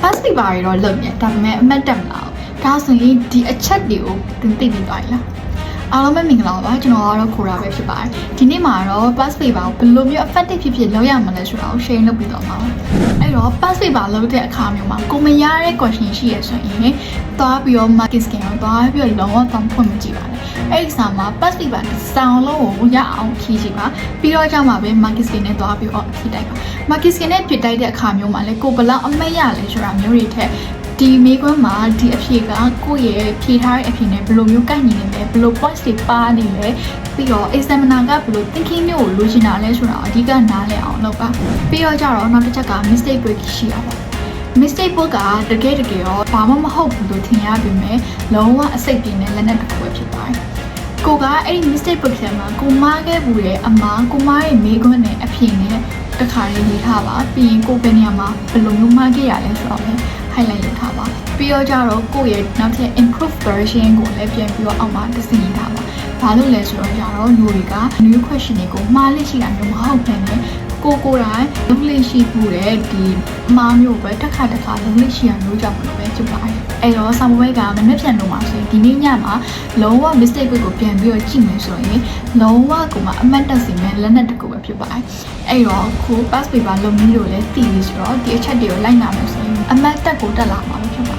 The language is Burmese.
pass paper တွေတော့လုပ်နေဒါပေမဲ့အမှတ်တက်မလားဒါဆိုရင်ဒီအချက်တွေကိုသင်သိပြီးသွားပြီလားအားလုံးပဲမင်္ဂလာပါကျွန်တော်ကတော့ခိုးတာပဲဖြစ်ပါတယ်ဒီနေ့မှာတော့ pass paper ကိုဘယ်လိုမျိုး effective ဖြစ်လုပ်ရမလဲဆိုတာကို share လုပ်ပြီးတော့မှာအဲ့တော့ pass paper လုပ်တဲ့အခါမျိုးမှာကိုမရတဲ့ question ရှိရဆိုရင်သွားပြီးတော့ market scan ကိုသွားပြီးတော့လုံးဝတောင်းဖွင့်မကြည့်ပါနဲ့အဲ့ဒီစာမှာ pass paper စောင်းလုံးကိုရအောင်ဖြည့်ကြည့်ပါပြီးတော့ကြမှာပဲ market scan နဲ့သွားပြီးတော့ဖြည့်တိုက်ပါ market scan နဲ့ဖြည့်တိုက်တဲ့အခါမျိုးမှာလည်းကိုဘယ်လောက်အမှတ်ရလဲဆိုတာမျိုးတွေထက်ဒီမိကွန်းမှာဒီအဖြေကကိုယ့်ရဲ့ဖြေထားတဲ့အဖြေနဲ့ဘယ်လိုမျိုးကိုက်ညီနေလဲဘယ်လို points တွေပါနေလဲပြီးတော့ examiner ကဘယ်လို thinking မျိုးကိုလိုချင်တာလဲဆိုတာအဓိကနားလည်အောင်လုပ်ပါပြီးတော့ကြတော့နောက်တစ်ချက်က mistake break ရှိရပါ mistake break ကတကယ်တော့ဘာမှမဟုတ်ဘူးလို့ထင်ရပေမဲ့လုံးဝအစိတ်ပြင်းတဲ့လက်နက်တစ်ခုပဲဖြစ်ပါတယ်ကိုကအဲ့ဒီ mistake break ထဲမှာကိုမားခဲ့ဘူးရဲ့အမားကိုမားရဲ့မိကွန်းနဲ့အဖြေနဲ့တစ်ခါလေးရေးထားပါပြီးရင်ကိုပဲနေရာမှာဘယ်လိုမျိုးမှားခဲ့ရလဲဆိုတော့လည်း highlight လုပ်ထားပါပြီးတော့ကြတော့ကိုယ့်ရဲ့နောက်ထပ် improve version ကိုလည်းပြန်ပြီးတော့အောက်မှာတစ်စင်းရေးထားပါဘာလို့လဲဆိုတော့ကြတော့လူတွေက new question တွေကိုမှားလိမ့်ရှိတာမျိုးမဟုတ်ဘဲနဲ့ကိုယ်တိုင်လုံးလိမ့်ရှိမှုတဲ့ဒီမှားမျိုးပဲတစ်ခါလုံးလိမ့်ရှိရမျိုးကြောင့်မလို့ပဲဖြစ်ပါတယ်အဲ့တော့ဆောင်းပွဲကမနေ့ပြန်လို့ပါဆိုရင်ဒီနေ့ညမှာလုံးဝ mistake ကိုပြန်ပြီးတော့ကြည့်မယ်ဆိုရင်လုံးဝကိုမှအမှတ်တက်စီမဲ့လက်နက်တစ်ခုပဲဖြစ်ပါတယ်အဲ့တော့ခု pass paper လုပ်နည်းလို့လည်းသိပြီဆိုတော့ဒီအချက်တွေကိုလိုက်နာမယ်ဆိုရင်အမှတ်တက်ကိုတက်လာမှာဖြစ်ပါ